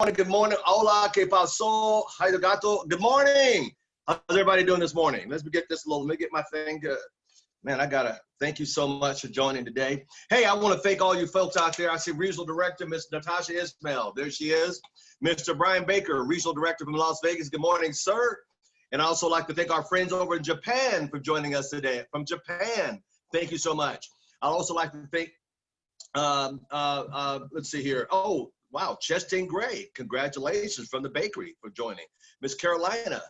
Good morning. Hola, ¿qué pasó? Hi, gato. Good morning. How's everybody doing this morning? Let me get my thing. Man, I gotta thank you so much for joining today. Hey, I want to thank all you folks out there. I see Regional Director, Miss Natasha Ismail. There she is. Mr. Brian Baker, Regional Director from Las Vegas. Good morning, sir. And I also like to thank our friends over in Japan for joining us today. From Japan, thank you so much. I'd also like to thank, let's see here. Oh, wow, Chastain Gray, congratulations from the bakery for joining. Miss Carolina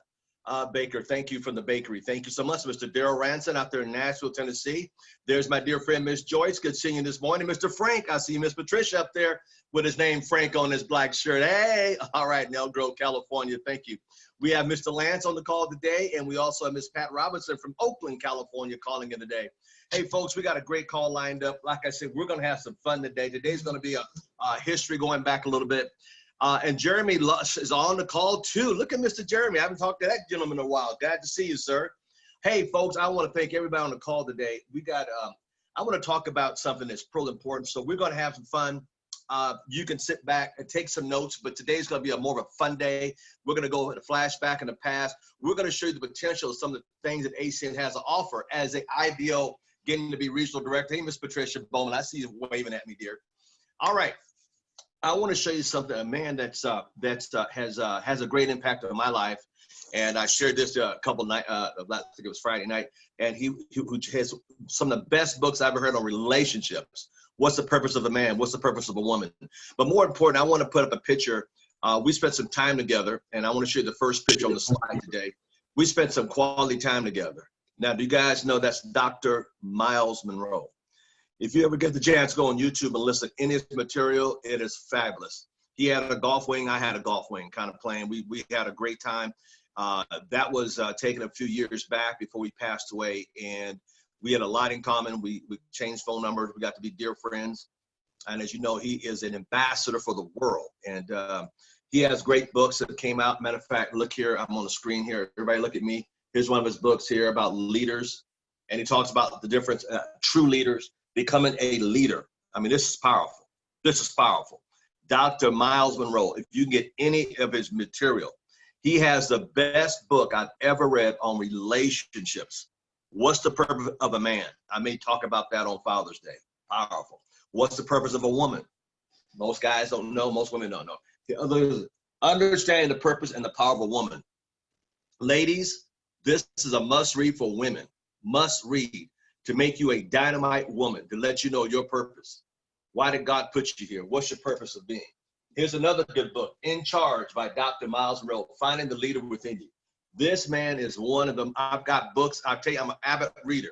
Baker, thank you from the bakery. Thank you so much. Mr. Daryl Ranson out there in Nashville, Tennessee. There's my dear friend, Miss Joyce. Good seeing you this morning. Mr. Frank, I see Miss Patricia up there with his name Frank on his black shirt. Hey, all right, Nell Grove, California, thank you. We have Mr. Lance on the call today, and we also have Miss Pat Robinson from Oakland, California, calling in today. Hey, folks, we got a great call lined up. Like I said, we're going to have some fun today. Today's going to be a history going back a little bit. And Jeremy Lush is on the call, too. Look at Mr. Jeremy. I haven't talked to that gentleman in a while. Glad to see you, sir. Hey, folks, I want to thank everybody on the call today. We got, I want to talk about something that's pretty important. So we're going to have some fun. You can sit back and take some notes, but today's going to be more of a fun day. We're going to go in a flashback in the past. We're going to show you the potential of some of the things that ACN has to offer as an IBO getting to be regional director. Hey, Miss Patricia Bowman, I see you waving at me, dear. All right, I want to show you something. A man that's has a great impact on my life, and I shared this a couple nights. I think it was Friday night, and he has some of the best books I've ever heard on relationships. What's the purpose of a man? What's the purpose of a woman? But more important, I want to put up a picture. We spent some time together, and I want to show you the first picture on the slide today. We spent some quality time together. Now, do you guys know that's Dr. Miles Monroe? If you ever get the chance, go on YouTube and listen. In his material, it is fabulous. He had a golf wing. I had a golf wing kind of playing. We had a great time. That was taken a few years back before he passed away, and we had a lot in common. We changed phone numbers. We got to be dear friends. And as you know, he is an ambassador for the world. And he has great books that came out. Matter of fact, look here. I'm on the screen here. Everybody look at me. Here's one of his books here about leaders. And he talks about the difference, true leaders, becoming a leader. I mean, this is powerful. This is powerful. Dr. Miles Monroe, if you can get any of his material, he has the best book I've ever read on relationships. What's the purpose of a man? I may talk about that on Father's Day. Powerful. What's the purpose of a woman? Most guys don't know. Most women don't know. The other is understanding the purpose and the power of a woman. Ladies, this is a must read for women. Must read to make you a dynamite woman, to let you know your purpose. Why did God put you here? What's your purpose of being? Here's another good book, In Charge by Dr. Miles Monroe, Finding the Leader Within You. This man is one of them. I've got books. I'll tell you, I'm an avid reader.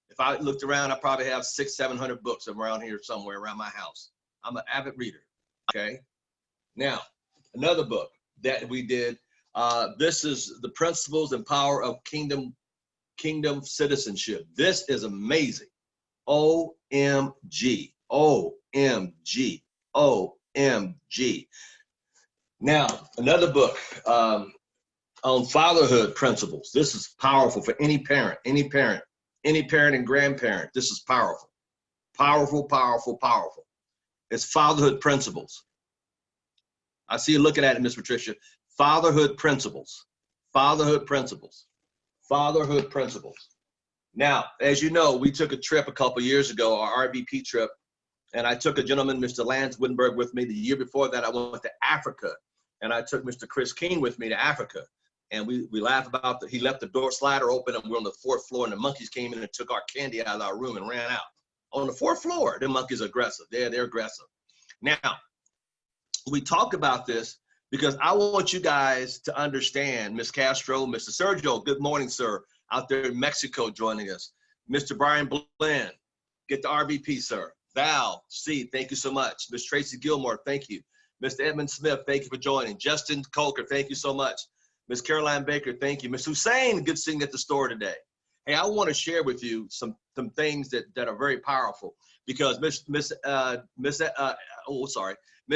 If I looked around, I probably have 600-700 books around here somewhere around my house. I'm an avid reader, okay? Now, another book that we did, this is The Principles and Power of Kingdom Citizenship. This is amazing. OMG, OMG, OMG. Now, another book, on fatherhood principles. This is powerful for any parent and grandparent. This is powerful, powerful, powerful, powerful. It's fatherhood principles. I see you looking at it, Miss Patricia. Fatherhood principles, fatherhood principles, fatherhood principles. Now, as you know, we took a trip a couple years ago, our RVP trip, and I took a gentleman, Mr. Lance Wittenberg, with me. The year before that, I went to Africa, and I took Mr. Chris King with me to Africa. And we laugh about he left the door slider open, and we're on the 4th floor, and the monkeys came in and took our candy out of our room and ran out. On the 4th floor, the monkeys are aggressive. They're aggressive. Now, we talk about this because I want you guys to understand, Miss Castro, Mr. Sergio, good morning, sir, out there in Mexico joining us. Mr. Brian Blinn, get the RVP, sir. Val, C, thank you so much. Miss Tracy Gilmore, thank you. Mr. Edmund Smith, thank you for joining. Justin Coker, thank you so much. Miss Caroline Baker, thank you. Miss Hussein, good seeing you at the store today. Hey, I want to share with you some things that are very powerful because Miss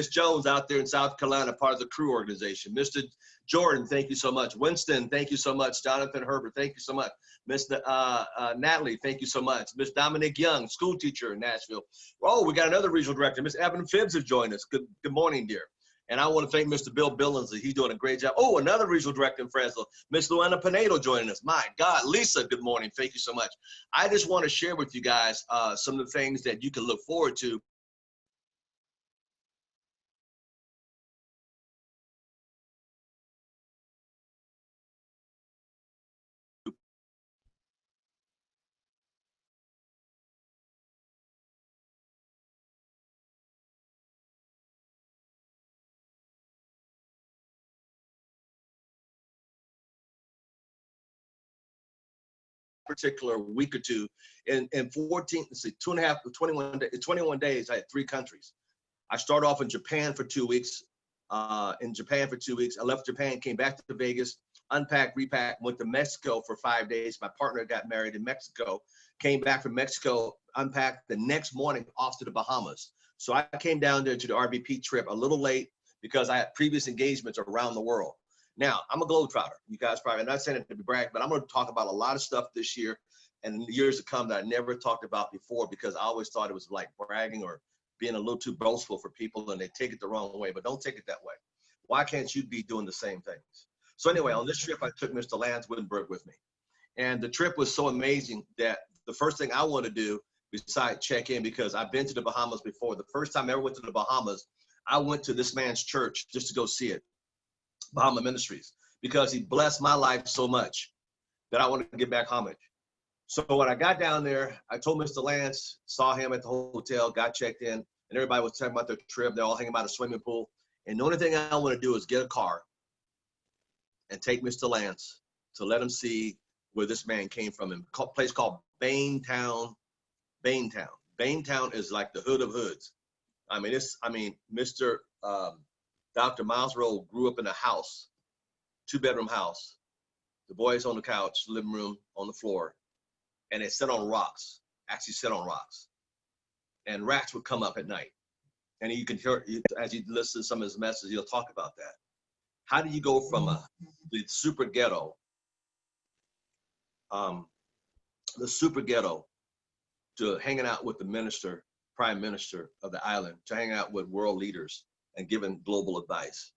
Jones out there in South Carolina, part of the Crew organization. Mr. Jordan, thank you so much. Winston, thank you so much. Jonathan Herbert, thank you so much. Miss Natalie, thank you so much. Miss Dominique Young, school teacher in Nashville. Oh, we got another regional director. Miss Evan Phibbs has joined us. Good morning, dear. And I want to thank Mr. Bill Billingsley. He's doing a great job. Oh, another regional director in Fresno, Miss Luana Pinedo joining us. My God, Lisa, good morning. Thank you so much. I just want to share with you guys some of the things that you can look forward to. Particular week or two in 14, let's see, 21 days, I had 3 countries. I started off in Japan for 2 weeks. I left Japan, came back to Vegas, unpacked, repacked, went to Mexico for 5 days. My partner got married in Mexico, came back from Mexico, unpacked the next morning off to the Bahamas. So I came down there to the RVP trip a little late because I had previous engagements around the world. Now, I'm a globetrotter. You guys probably, I'm not saying it to be brag, but I'm going to talk about a lot of stuff this year and in the years to come that I never talked about before because I always thought it was like bragging or being a little too boastful for people and they take it the wrong way, but don't take it that way. Why can't you be doing the same things? So anyway, on this trip, I took Mr. Lance Wittenberg with me. And the trip was so amazing that the first thing I want to do besides check in, because I've been to the Bahamas before. The first time I ever went to the Bahamas, I went to this man's church just to go see it. Bahama Ministries, because he blessed my life so much that I wanted to give back homage. So when I got down there, I told Mr. Lance, saw him at the hotel, got checked in, and everybody was talking about their trip. They're all hanging about a swimming pool. And the only thing I want to do is get a car and take Mr. Lance to let him see where this man came from, in a place called Baintown. Baintown is like the hood of hoods. Mr. Dr. Miles Rowe grew up in a house, 2-bedroom house. The boys on the couch, living room, on the floor, and they sit on rocks, And rats would come up at night. And you can hear, as you listen to some of his messages, he'll talk about that. How do you go from the super ghetto, to hanging out with the prime minister of the island, to hanging out with world leaders and giving global advice?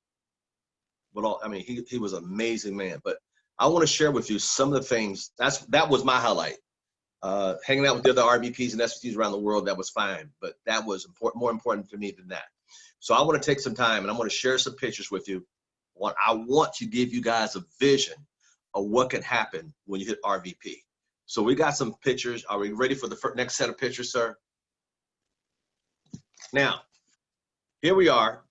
But he was an amazing man. But I want to share with you some of the things. That was my highlight. Hanging out with the other RVPs and SVPs around the world, that was fine. But that was more important for me than that. So I want to take some time and I'm going to share some pictures with you. I want to give you guys a vision of what can happen when you hit RVP. So we got some pictures. Are we ready for the next set of pictures, sir? Now, here we are.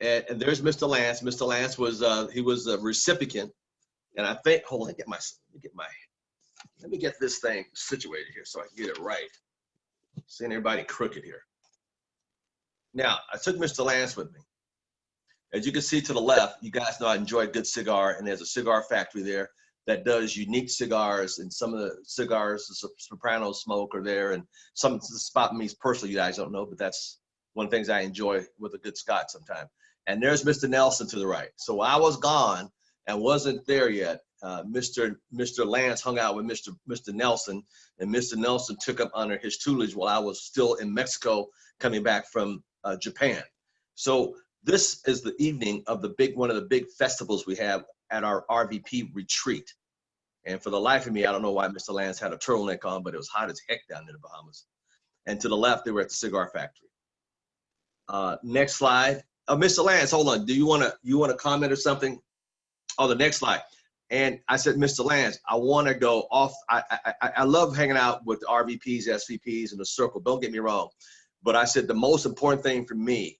And there's Mr. Lance. Mr. Lance was he was a recipient, and I think let me get this thing situated here so I can get it right. Seeing everybody crooked here. Now I took Mr. Lance with me. As you can see to the left, you guys know I enjoy a good cigar, and there's a cigar factory there that does unique cigars, and some of the cigars the Soprano smoke are there, and some spot me personally, you guys don't know, but that's one of the things I enjoy with a good Scotch sometimes. And there's Mr. Nelson to the right. So while I was gone and wasn't there yet, Mr. Lance hung out with Mr. Nelson, and Mr. Nelson took up under his tutelage while I was still in Mexico coming back from Japan. So this is the evening of one of the big festivals we have at our RVP retreat. And for the life of me, I don't know why Mr. Lance had a turtleneck on, but it was hot as heck down in the Bahamas. And to the left, they were at the cigar factory. Next slide. Mr. Lance, hold on. Do you want to comment or something? Oh, the next slide. And I said, Mr. Lance, I want to go off. I love hanging out with the RVPs, SVPs in the circle. Don't get me wrong. But I said the most important thing for me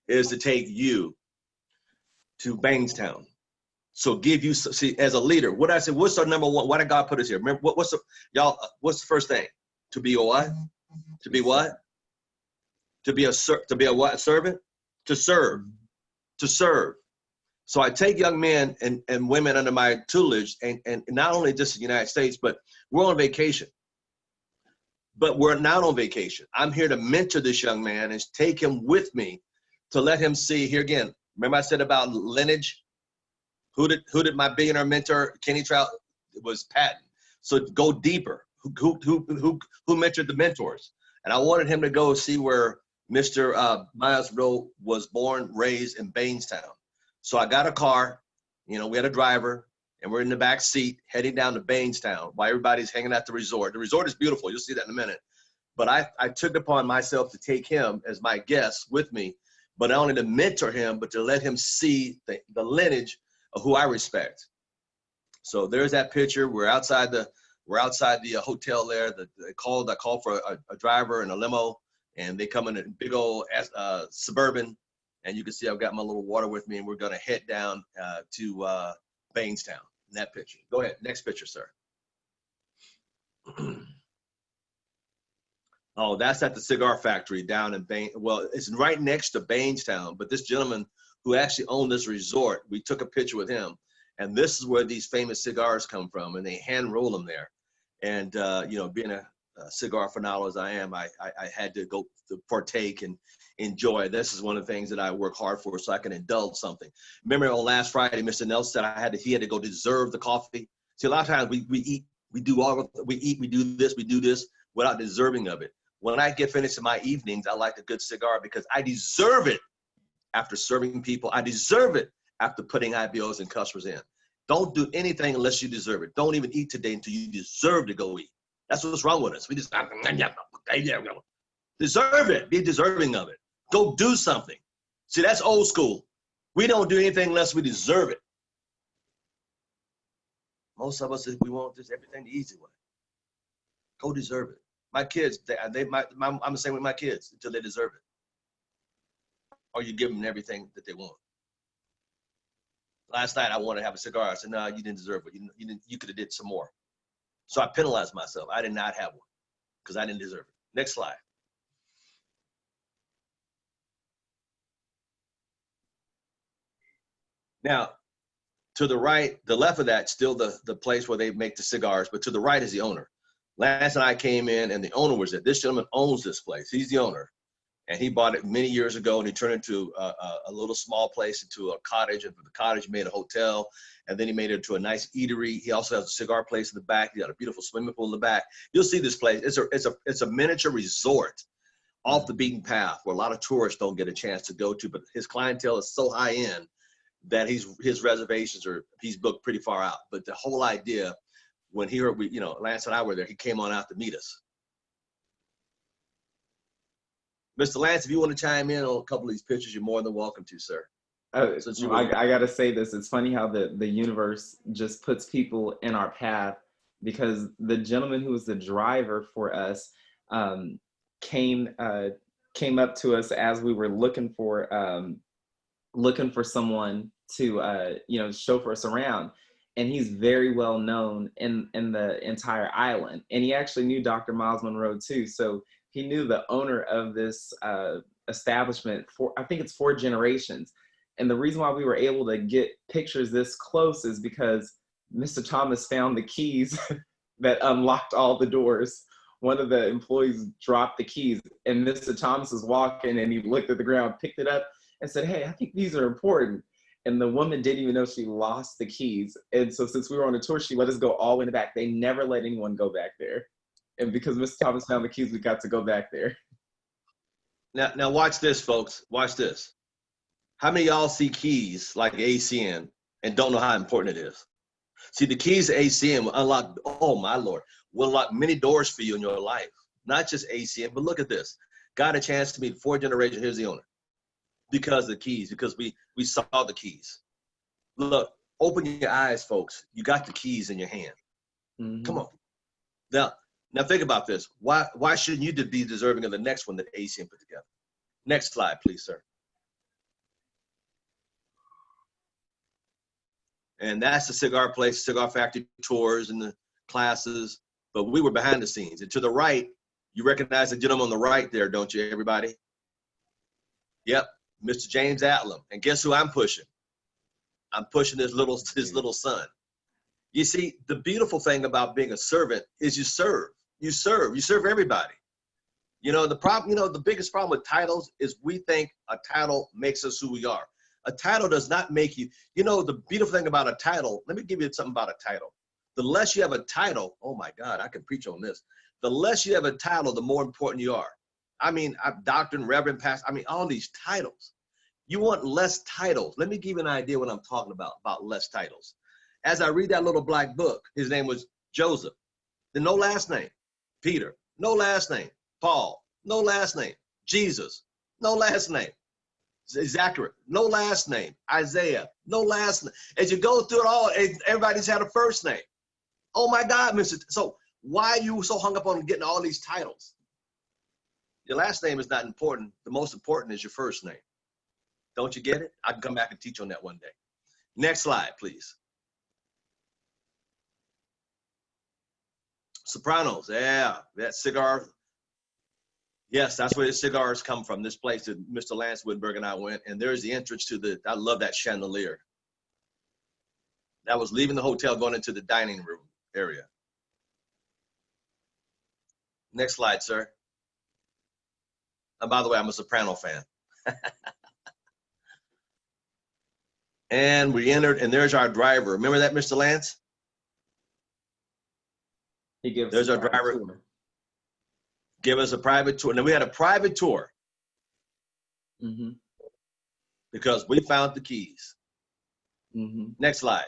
is to take you to Baintown. So give you, see, as a leader, what I said, what's our number one? Why did God put us here? Remember, what's the first thing? To be a what? To be what? To be a what? A servant? To serve. To serve. So I take young men and women under my tutelage, and not only just in the United States, but we're on vacation. But we're not on vacation. I'm here to mentor this young man and take him with me to let him see. Here again, remember I said about lineage? Who did my billionaire mentor, Kenny Trout? It was Patton. So go deeper. Who mentored the mentors? And I wanted him to go see where Mr. Miles Rowe was born, raised in Bainstown. So I got a car, we had a driver, and we're in the back seat heading down to Bainstown while everybody's hanging at the resort. The resort is beautiful. You'll see that in a minute. But I took upon myself to take him as my guest with me, but not only to mentor him, but to let him see the lineage of who I respect. So there's that picture. We're outside the hotel there. I called for a driver and a limo, and they come in a big old Suburban, and you can see I've got my little water with me, and we're going to head down to Bainstown. In that picture. Go ahead. Next picture, sir. Oh, that's at the cigar factory down in well, it's right next to Bainstown, but this gentleman who actually owned this resort, we took a picture with him, and this is where these famous cigars come from, and they hand roll them there. And being a cigar phenomenal as I am, I had to go to partake and enjoy. This is one of the things that I work hard for, so I can indulge something. Remember on last Friday, Mr. Nelson said he had to go deserve the coffee. See, a lot of times we do this without deserving of it. When I get finished in my evenings, I like a good cigar because I deserve it after serving people. I deserve it after putting IBOs and customers in. Don't do anything unless you deserve it. Don't even eat today until you deserve to go eat. That's what's wrong with us. We just deserve it. Be deserving of it. Go do something. See, that's old school. We don't do anything unless we deserve it. Most of us, we want just everything the easy way. Go deserve it. My kids, I'm the same with my kids until they deserve it. Or you give them everything that they want. Last night I wanted to have a cigar. I said, no, you didn't deserve it. You could have did some more. So I penalized myself. I did not have one because I didn't deserve it. Next slide. Now, to the right, the left of that, still the place where they make the cigars, but to the right is the owner. Lance and I came in, and the owner was there. This gentleman owns this place. He's the owner, and he bought it many years ago, and he turned it into a little small place, into a cottage, and from the cottage made a hotel, and then he made it into a nice eatery. He also has a cigar place in the back. He got a beautiful swimming pool in the back. You'll see this place. It's a miniature resort off the beaten path where a lot of tourists don't get a chance to go to, but his clientele is so high end that his reservations he's booked pretty far out. But the whole idea, when he heard Lance and I were there, he came on out to meet us. Mr. Lance, if you want to chime in on a couple of these pictures, you're more than welcome to, sir. I got to say this. It's funny how the universe just puts people in our path, because the gentleman who was the driver for us came up to us as we were looking for someone to chauffeur us around. And he's very well known in the entire island. And he actually knew Dr. Miles Monroe too. So he knew the owner of this establishment for, I think it's 4 generations. And the reason why we were able to get pictures this close is because Mr. Thomas found the keys that unlocked all the doors. One of the employees dropped the keys, and Mr. Thomas was walking, and he looked at the ground, picked it up, and said, "Hey, I think these are important." And the woman didn't even know she lost the keys. And so since we were on a tour, she let us go all the way in the back. They never let anyone go back there. And because Mr. Thomas found the keys, we got to go back there. Now watch this, folks. Watch this. How many of y'all see keys like ACN and don't know how important it is? See, the keys to ACN will unlock, oh my Lord, will unlock many doors for you in your life. Not just ACN, but look at this. Got a chance to meet 4 generations. Here's the owner. Because of the keys, because we saw the keys. Look, open your eyes, folks. You got the keys in your hand. Mm-hmm. Come on. Now think about this. Why shouldn't you be deserving of the next one that ACN put together? Next slide, please, sir. And that's the cigar place, cigar factory tours and the classes. But we were behind the scenes. And to the right, you recognize the gentleman on the right there, don't you, everybody? Yep. Mr. James Atlam. And guess who I'm pushing? I'm pushing his little son. You see, the beautiful thing about being a servant is you serve. You serve everybody. The biggest problem with titles is we think a title makes us who we are. A title does not make you, the beautiful thing about a title, let me give you something about a title. The less you have a title, oh my God, I can preach on this. The less you have a title, the more important you are. I mean, doctor and reverend pastor. I mean, all these titles. You want less titles. Let me give you an idea what I'm talking about less titles. As I read that little black book, his name was Joseph. Then no last name. Peter, no last name. Paul, no last name. Jesus, no last name. Zachary, no last name. Isaiah, no last name. As you go through it all, everybody's had a first name. Oh my God, Mr. So why are you so hung up on getting all these titles? Your last name is not important. The most important is your first name. Don't you get it? I can come back and teach on that one day. Next slide, please. Sopranos, yeah, that cigar. Yes, that's where the cigars come from. This place that Mr. Lance Woodberg and I went, and there's the entrance to the, I love that chandelier. That was leaving the hotel, going into the dining room area. Next slide, sir. And by the way, I'm a Soprano fan. And we entered, and there's our driver. Remember that, Mr. Lance? He gives there's our driver. Tour. Give us a private tour. Now we had a private tour because we found the keys. Next slide.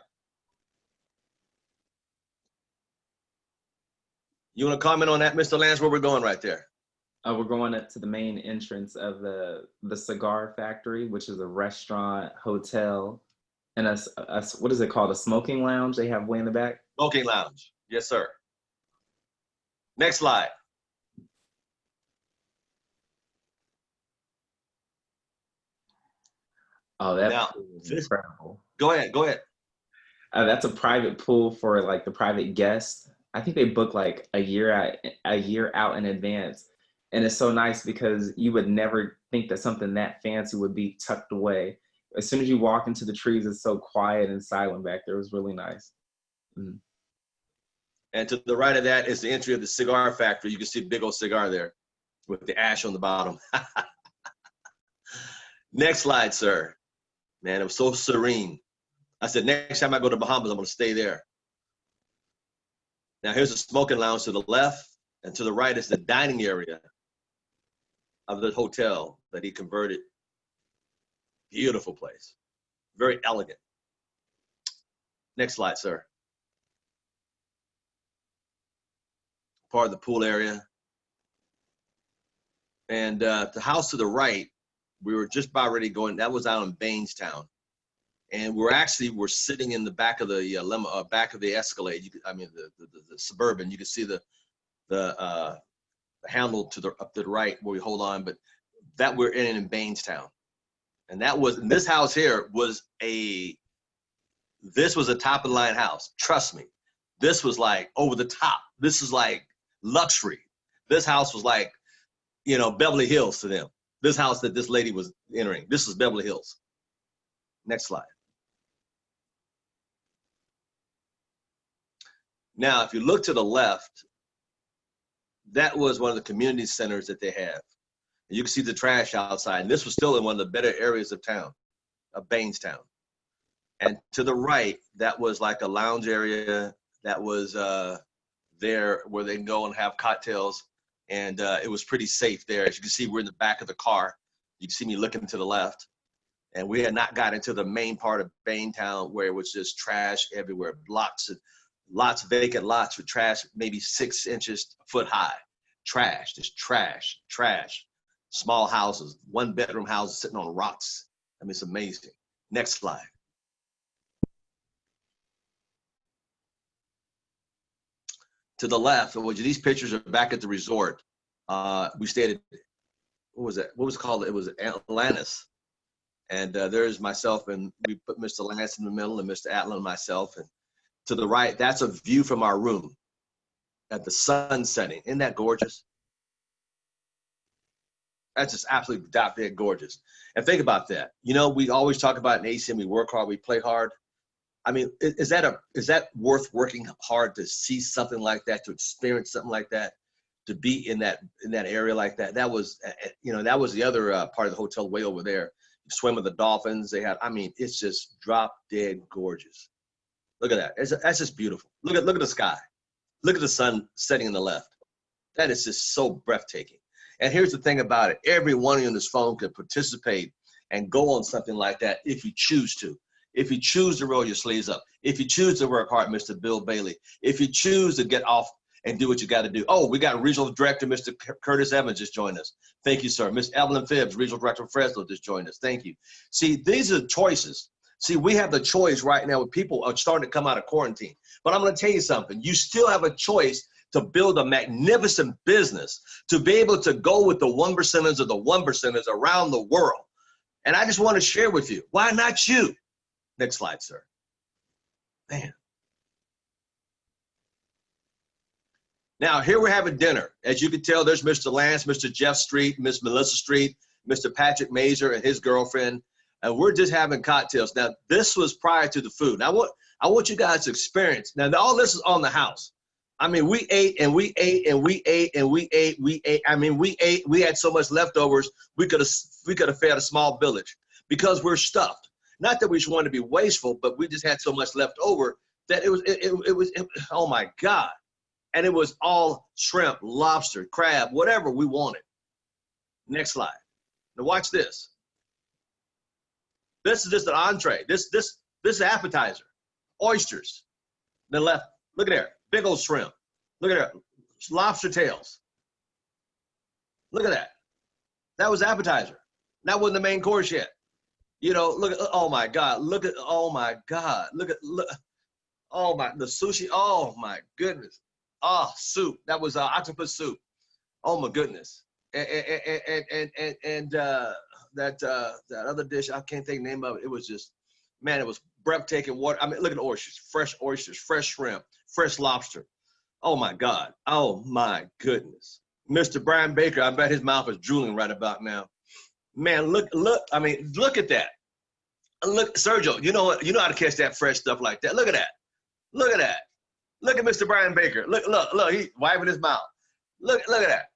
You want to comment on that, Mr. Lance, where we're going right there? We're going up to the main entrance of the cigar factory, which is a restaurant, hotel, and a what is it called? A smoking lounge they have way in the back? Smoking lounge. Yes, sir. Next slide. Oh, that pool is incredible. Go ahead. Go ahead. That's a private pool for like the private guests. I think they book like a year out in advance. And it's so nice because you would never think that something that fancy would be tucked away. As soon as you walk into the trees, it's so quiet and silent back there. It was really nice. And to the right of that is the entry of the cigar factory. You can see a big old cigar there with the ash on the bottom. Next slide, sir. Man, it was so serene. I said, next time I go to Bahamas, I'm going to stay there. Now, here's the smoking lounge to the left, and to the right is the dining area of the hotel that he converted. Beautiful place. Very elegant. Next slide, sir. Part of the pool area. And the house to the right, we were just about ready going. That was out in Bainstown. And we're sitting in the back of the back of the Escalade. The Suburban. You can see the handle up to the right where we hold on. But that we're in Bainstown, and this house here was a top of the line house. Trust me, this was like over the top. This is like luxury. This house was like, Beverly Hills to them. This house that this lady was entering. This is Beverly Hills. Next slide. Now, if you look to the left, that was one of the community centers that they have. And you can see the trash outside. And this was still in one of the better areas of town, of Bainstown. And to the right, that was like a lounge area that was there where they can go and have cocktails. And it was pretty safe there. As you can see, we're in the back of the car. You can see me looking to the left. And we had not got into the main part of Baintown where it was just trash everywhere. Lots of vacant lots with trash, maybe 6 inches, a foot high. Trash, just trash. Small houses, 1-bedroom houses sitting on rocks. I mean, it's amazing. Next slide. To the left, these pictures are back at the resort. We stayed at, what was it called? It was Atlantis. And there's myself, and we put Mr. Lance in the middle and Mr. Atlan and myself. And to the right, that's a view from our room at the sun setting. Isn't that gorgeous? That's just absolutely dead gorgeous. And think about that. We always talk about in ACM, we work hard, we play hard. I mean, is that worth working hard to see something like that, to experience something like that, to be in that area like that? That was, that was the other part of the hotel way over there. You swim with the dolphins. They had, it's just drop dead gorgeous. Look at that. That's just beautiful. Look at the sky. Look at the sun setting in the left. That is just so breathtaking. And here's the thing about it. Every one of you on this phone could participate and go on something like that if you choose to. If you choose to roll your sleeves up. If you choose to work hard, Mr. Bill Bailey. If you choose to get off and do what you got to do. Oh, we got Regional Director, Mr. Curtis Evans just joined us. Thank you, sir. Miss Evelyn Phibbs, Regional Director of Fresno just joined us. Thank you. See, these are choices. See, we have the choice right now when people are starting to come out of quarantine. But I'm going to tell you something. You still have a choice to build a magnificent business, to be able to go with the 1%ers of the 1%ers around the world. And I just want to share with you, why not you? Next slide, sir. Man. Now, here we're having dinner. As you can tell, there's Mr. Lance, Mr. Jeff Street, Miss Melissa Street, Mr. Patrick Mazer and his girlfriend, and we're just having cocktails. Now, this was prior to the food. Now, I want you guys to experience. Now, all this is on the house. I mean, we ate and we ate and we ate and we ate, we ate. I mean, we ate, we had so much leftovers, we could have fed a small village because we're stuffed. Not that we just wanted to be wasteful, but we just had so much left over that it was, oh my God. And it was all shrimp, lobster, crab, whatever we wanted. Next slide. Now watch this. This is just an entree. This is appetizer. Oysters. Then left, look at there, big old shrimp. Look at there, lobster tails. Look at that. That was appetizer. That wasn't the main course yet. You know, look at, oh my God, look at, oh my God, look, oh my, the sushi, oh my goodness. Oh, soup, that was octopus soup. Oh my goodness. And that other dish, I can't think the name of it. It was just, man, it was breathtaking water. I mean, look at the oysters, fresh shrimp, fresh lobster. Oh my God, oh my goodness. Mr. Brian Baker, I bet his mouth is drooling right about now. Man, look, I mean, look at that. Look, Sergio, you know how to catch that fresh stuff like that. Look at that. Look at that. Look at Mr. Brian Baker. Look, he's wiping his mouth. Look at that.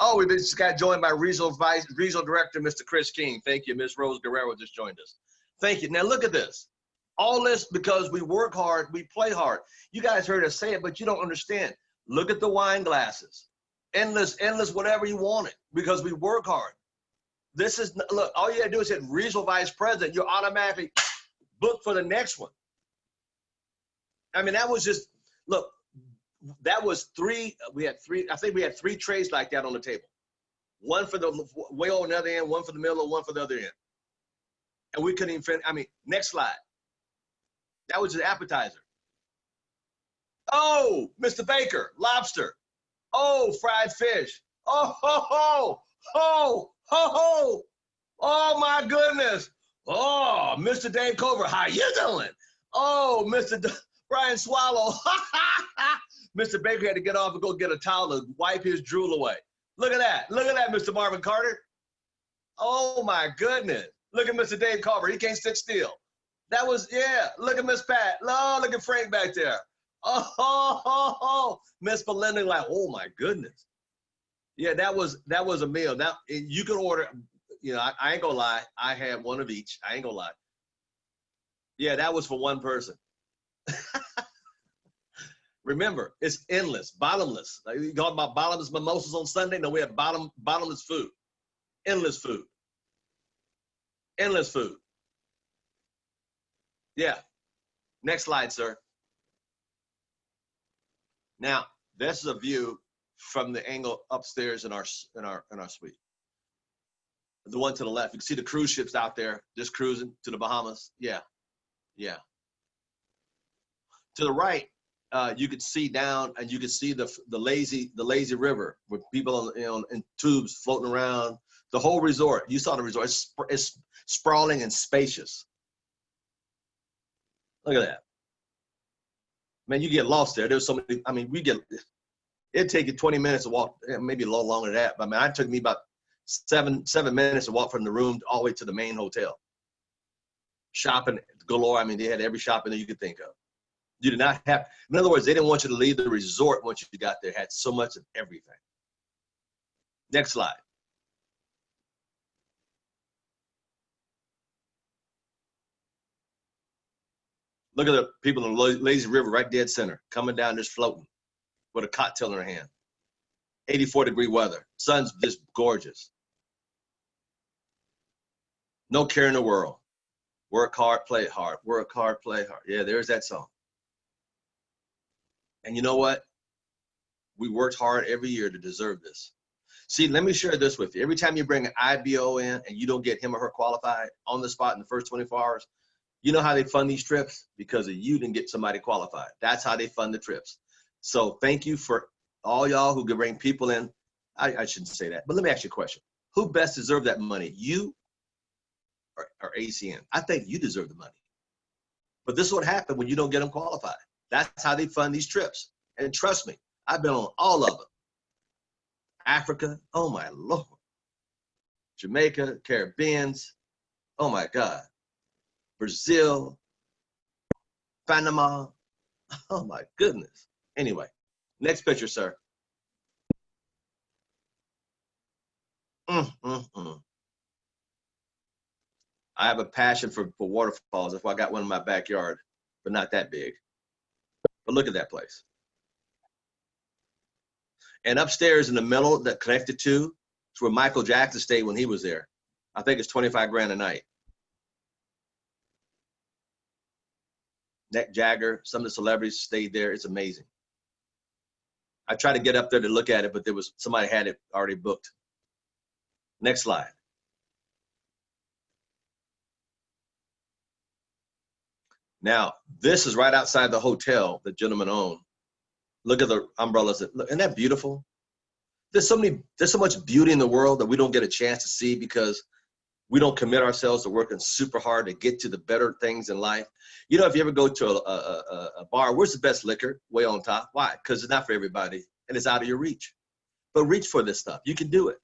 Oh, we just got joined by Regional Director, Mr. Chris King. Thank you. Miss Rose Guerrero just joined us. Thank you. Now look at this. All this because we work hard, we play hard. You guys heard us say it, but you don't understand. Look at the wine glasses. Endless, whatever you want it, because we work hard. This is, look, all you gotta do is hit Regional Vice President, you're automatically booked for the next one. I mean, that was just, look, that was I think we had three trays like that on the table. One for the way on the other end, one for the middle, and one for the other end. And we couldn't even finish, I mean, next slide. That was an appetizer. Oh, Mr. Baker, lobster. Oh, fried fish. Oh, ho, ho, ho, ho, ho. Oh, my goodness. Oh, Mr. Dave Cover, how you doing? Oh, Mr. Brian Swallow. Mr. Baker had to get off and go get a towel to wipe his drool away. Look at that. Look at that, Mr. Marvin Carter. Oh, my goodness. Look at Mr. Dave Carver. He can't sit still. That was, yeah. Look at Miss Pat. Oh, look at Frank back there. Oh, Miss Belinda, like, oh, my goodness. Yeah, that was a meal. Now, you can order, you know, I ain't gonna lie. I had one of each. I ain't gonna lie. Yeah, that was for one person. Remember, it's endless, bottomless. Like you talk about bottomless mimosas on Sunday. No, we have bottomless food, endless food, endless food. Yeah. Next slide, sir. Now, this is a view from the angle upstairs in our suite. The one to the left, you can see the cruise ships out there just cruising to the Bahamas. Yeah, yeah. To the right, you could see down, and you could see the lazy river with people in tubes floating around. The whole resort, you saw the resort. It's sprawling and spacious. Look at that. Man, you get lost there. There's so many. I mean, it'd take you 20 minutes to walk, maybe a little longer than that. But I mean, it took me about seven minutes to walk from the room all the way to the main hotel. Shopping galore. I mean, they had every shopping that you could think of. You did not have, in other words, they didn't want you to leave the resort once you got there. It had so much of everything. Next slide. Look at the people in the lazy river right dead center, coming down, just floating with a cocktail in their hand. 84-degree weather. Sun's just gorgeous. No care in the world. Work hard, play hard. Work hard, play hard. Yeah, there's that song. And you know what? We worked hard every year to deserve this. See, let me share this with you. Every time you bring an IBO in and you don't get him or her qualified on the spot in the first 24 hours, you know how they fund these trips? Because of you didn't get somebody qualified. That's how they fund the trips. So thank you for all y'all who can bring people in. I shouldn't say that, but let me ask you a question. Who best deserves that money, you or ACN? I think you deserve the money. But this is what happened when you don't get them qualified. That's how they fund these trips. And trust me, I've been on all of them. Africa, oh my Lord. Jamaica, Caribbeans, oh my God. Brazil, Panama, oh my goodness. Anyway, next picture, sir. I have a passion for waterfalls. If I got one in my backyard, but not that big. But look at that place. And upstairs in the middle that connected to, it's where Michael Jackson stayed when he was there. I think it's 25 grand a night. Mick Jagger, some of the celebrities stayed there. It's amazing. I tried to get up there to look at it, but there was somebody had it already booked. Next slide. Now, this is right outside the hotel the gentleman owned. Look at the umbrellas. Isn't that beautiful? There's so much beauty in the world that we don't get a chance to see because we don't commit ourselves to working super hard to get to the better things in life. You know, if you ever go to a bar, where's the best liquor? Way on top. Why? Because it's not for everybody and it's out of your reach. But reach for this stuff. You can do it.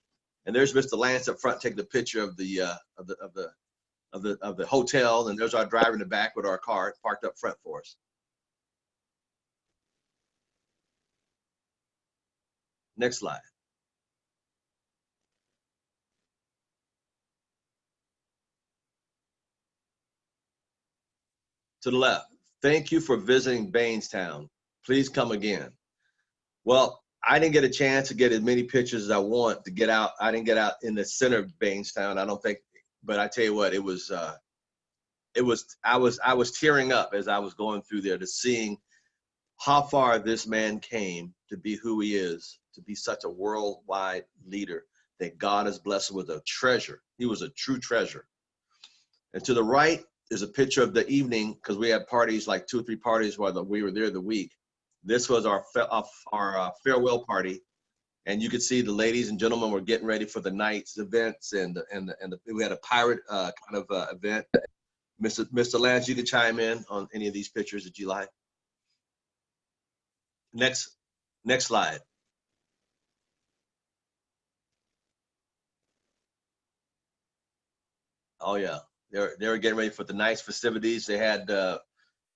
And there's Mr. Lance up front taking the picture of the hotel, and there's our driver in the back with our car parked up front for us. Next slide. To the left. Thank you for visiting Bainstown. Please come again. Well, I didn't get a chance to get as many pictures as I want to get out. I didn't get out in the center of Bainstown, I don't think, but I tell you what, I was tearing up as I was going through there to seeing how far this man came to be who he is, to be such a worldwide leader that God has blessed with a treasure. He was a true treasure. And to the right is a picture of the evening, because we had parties, like 2 or 3 parties while we were there the week. This was our farewell party, and you could see the ladies and gentlemen were getting ready for the night's events, and we had a pirate kind of event. Mr. Lance, you could chime in on any of these pictures that you like. Next slide. Oh yeah, they were getting ready for the night's festivities. They had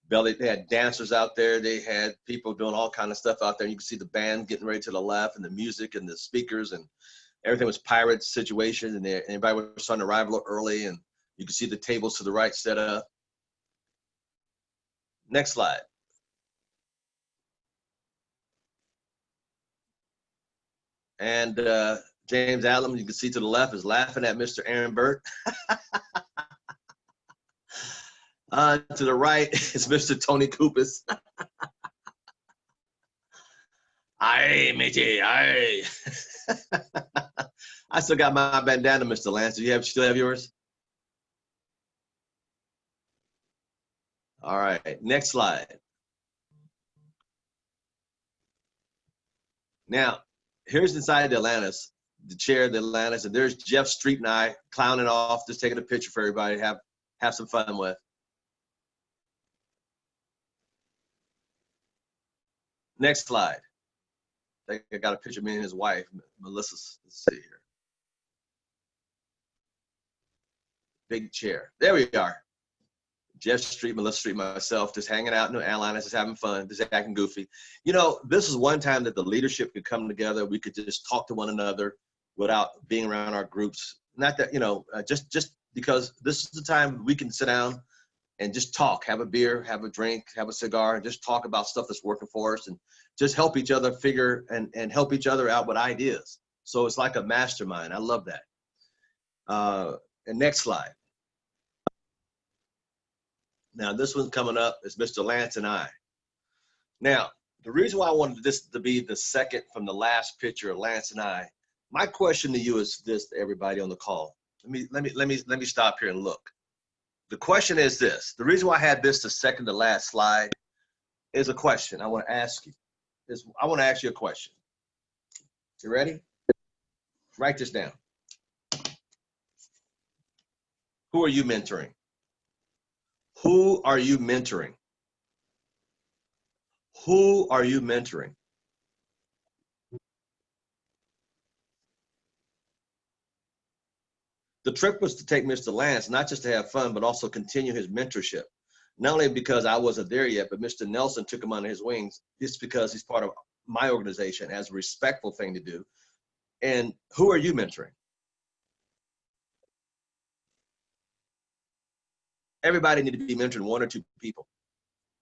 they had dancers out there. They had people doing all kind of stuff out there. You can see the band getting ready to the left, and the music and the speakers, and everything was pirate situation. And everybody was starting to arrive a little early, and you can see the tables to the right set up. Next slide. And James Allen, you can see to the left, is laughing at Mr. Aaron Burt. To the right is Mr. Tony Koupas. Aye, matey, aye. I still got my bandana, Mr. Lance. Do you still have yours? All right, next slide. Now, here's inside the Atlantis, the chair of the Atlantis, and there's Jeff Street and I clowning off, just taking a picture for everybody to have some fun with. Next slide. I think I got a picture of me and his wife, Melissa. Let's see here. Big chair. There we are. Jeff Street, Melissa Street, myself, just hanging out in the Atlantis, just having fun, just acting goofy. You know, this is one time that the leadership could come together. We could just talk to one another without being around our groups. Not that, you know, just because this is the time we can sit down and just talk, have a beer, have a drink, have a cigar, and just talk about stuff that's working for us and just help each other figure and help each other out with ideas. So it's like a mastermind. I love that. And next slide. Now this one's coming up is Mr. Lance and I. Now, the reason why I wanted this to be the second from the last picture of Lance and I, my question to you is this, to everybody on the call. Let me stop here and look. The question is this. The reason why I had this the second to last slide is a question I want to ask you. I want to ask you a question. You ready? Write this down. Who are you mentoring? Who are you mentoring? Who are you mentoring? The trip was to take Mr. Lance, not just to have fun, but also continue his mentorship. Not only because I wasn't there yet, but Mr. Nelson took him under his wings. It's because he's part of my organization as a respectful thing to do. And who are you mentoring? Everybody need to be mentoring 1 or 2 people,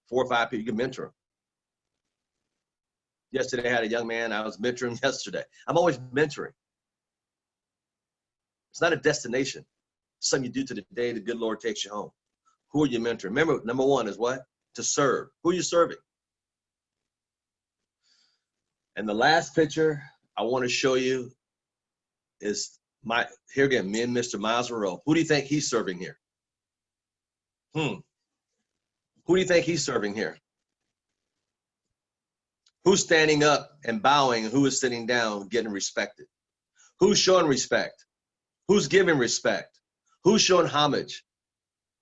4 or 5 people. You can mentor them. Yesterday, I had a young man I was mentoring yesterday. I'm always mentoring. It's not a destination. It's something you do to the day the good Lord takes you home. Who are you mentoring? Remember, number 1 is what? To serve. Who are you serving? And the last picture I want to show you is here again, me and Mr. Miles Monroe. Who do you think he's serving here? Who do you think he's serving here? Who's standing up and bowing and who is sitting down getting respected? Who's showing respect? Who's giving respect? Who's showing homage?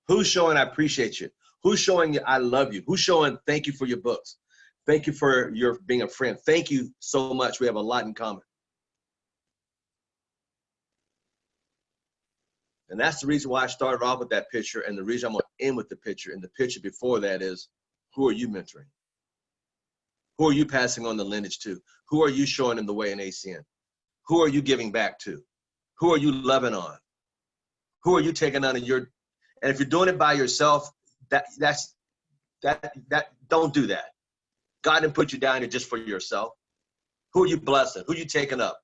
Who's showing I appreciate you? Who's showing I love you? Who's showing thank you for your books? Thank you for your being a friend. Thank you so much. We have a lot in common. And that's the reason why I started off with that picture, and the reason I'm going to end with the picture. And the picture before that is, who are you mentoring? Who are you passing on the lineage to? Who are you showing in the way in ACN? Who are you giving back to? Who are you loving on? Who are you taking on in your, and if you're doing it by yourself, don't do that. God didn't put you down here just for yourself. Who are you blessing? Who are you taking up?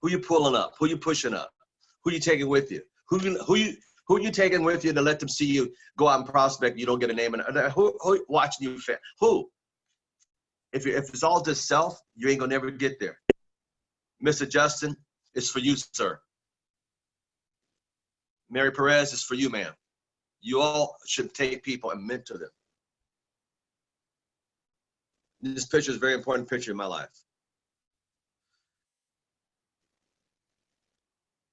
Who are you pulling up? Who are you pushing up? Who are you taking with you? Who are you taking with you to let them see you go out and prospect? You don't get a name. Who watching you? Who? If it's all just self, you ain't gonna never get there. Mr. Justin, it's for you, sir. Mary Perez, it's for you, ma'am. You all should take people and mentor them. This picture is a very important picture in my life.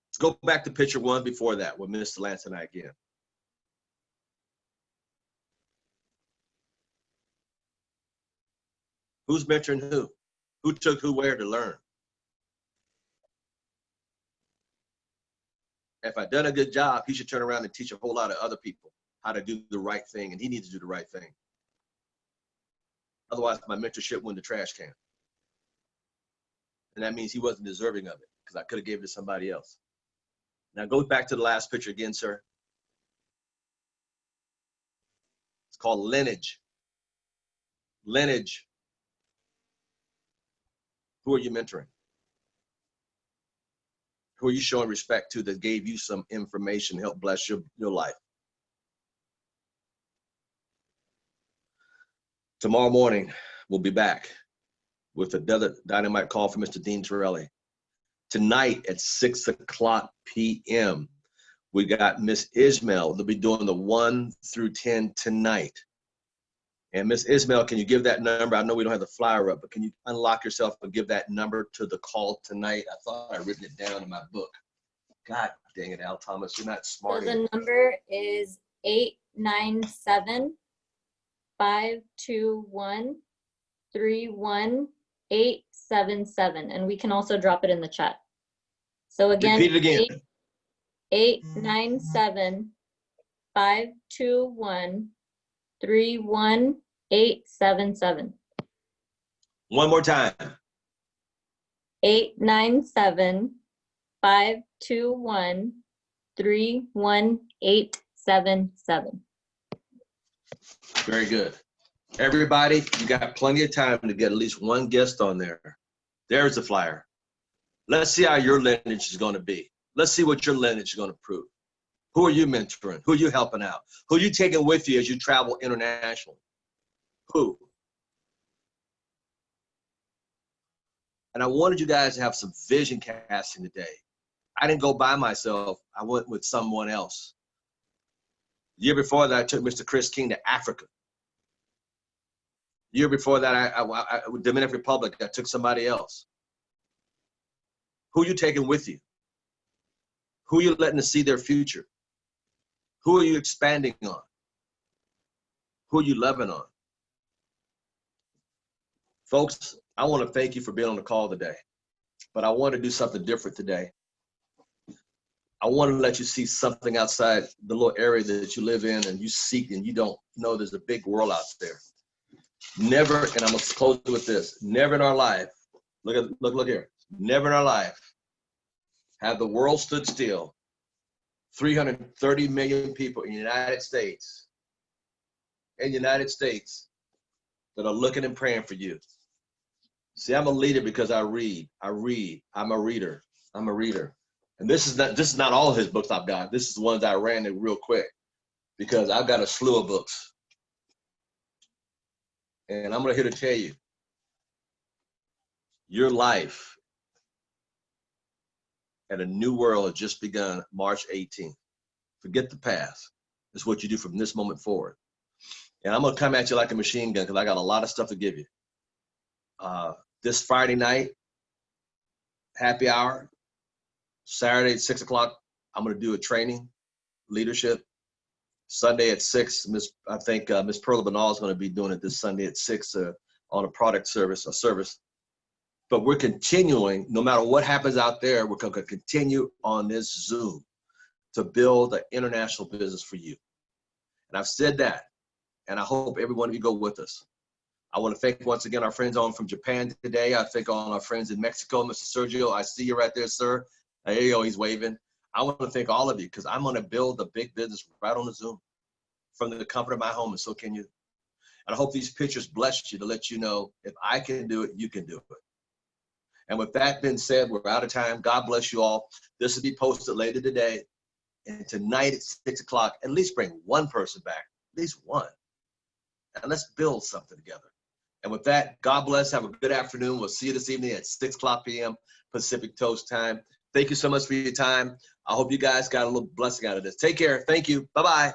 Let's go back to picture 1 before that with Mr. Lance and I again. Who's mentoring who? Who took who where to learn? If I've done a good job, he should turn around and teach a whole lot of other people how to do the right thing, and he needs to do the right thing. Otherwise, my mentorship went in the trash can. And that means he wasn't deserving of it because I could have gave it to somebody else. Now go back to the last picture again, sir. It's called lineage. Lineage. Who are you mentoring? Who are you showing respect to that gave you some information to help bless your life? Tomorrow morning, we'll be back with another dynamite call from Mr. Dean Torelli. Tonight at 6:00 p.m., we got Miss Ismail. They'll be doing the 1 through 10 tonight. And Miss Ismail, can you give that number? I know we don't have the flyer up, but can you unlock yourself and give that number to the call tonight? I thought I'd written it down in my book. God dang it, Al Thomas, you're not smart. So the number is 897-521-31877. And we can also drop it in the chat. So again, repeat it again. 897-521-31877. One more time. 897-521-31877. Very good. Everybody, you got plenty of time to get at least one guest on there. There's the flyer. Let's see how your lineage is going to be. Let's see what your lineage is going to prove. Who are you mentoring? Who are you helping out? Who are you taking with you as you travel internationally? Who? And I wanted you guys to have some vision casting today. I didn't go by myself. I went with someone else. The year before that, I took Mr. Chris King to Africa. The year before that, Dominican Republic, I took somebody else. Who are you taking with you? Who are you letting to see their future? Who are you expanding on? Who are you loving on? Folks, I want to thank you for being on the call today, but I want to do something different today. I want to let you see something outside the little area that you live in and you seek and you don't know there's a big world out there. Never, and I'm going to close with this, never in our life, look here, never in our life have the world stood still. 330 million people in the United States, that are looking and praying for you. See, I'm a leader because I read. I'm a reader. And this is not all of his books I've got. This is the ones I ran it real quick because I've got a slew of books. And I'm here to tell you, your life at a new world has just begun March 18th. Forget the past. It's what you do from this moment forward. And I'm going to come at you like a machine gun because I got a lot of stuff to give you. This Friday night, happy hour, Saturday at 6 o'clock, I'm going to do a training, leadership. Sunday at 6, I think Miss Perla Banal is going to be doing it this Sunday at 6 on a product service. But we're continuing, no matter what happens out there, we're going to continue on this Zoom to build an international business for you. And I've said that, and I hope every one of you go with us. I want to thank once again our friends on from Japan today. I thank all our friends in Mexico. Mr. Sergio, I see you right there, sir. There you go, he's waving. I want to thank all of you because I'm going to build a big business right on the Zoom from the comfort of my home, and so can you. And I hope these pictures bless you to let you know if I can do it, you can do it. And with that being said, we're out of time. God bless you all. This will be posted later today. And tonight at 6 o'clock, at least bring one person back, at least one. And let's build something together. And with that, God bless. Have a good afternoon. We'll see you this evening at 6 o'clock p.m. Pacific Toast Time. Thank you so much for your time. I hope you guys got a little blessing out of this. Take care. Thank you. Bye-bye.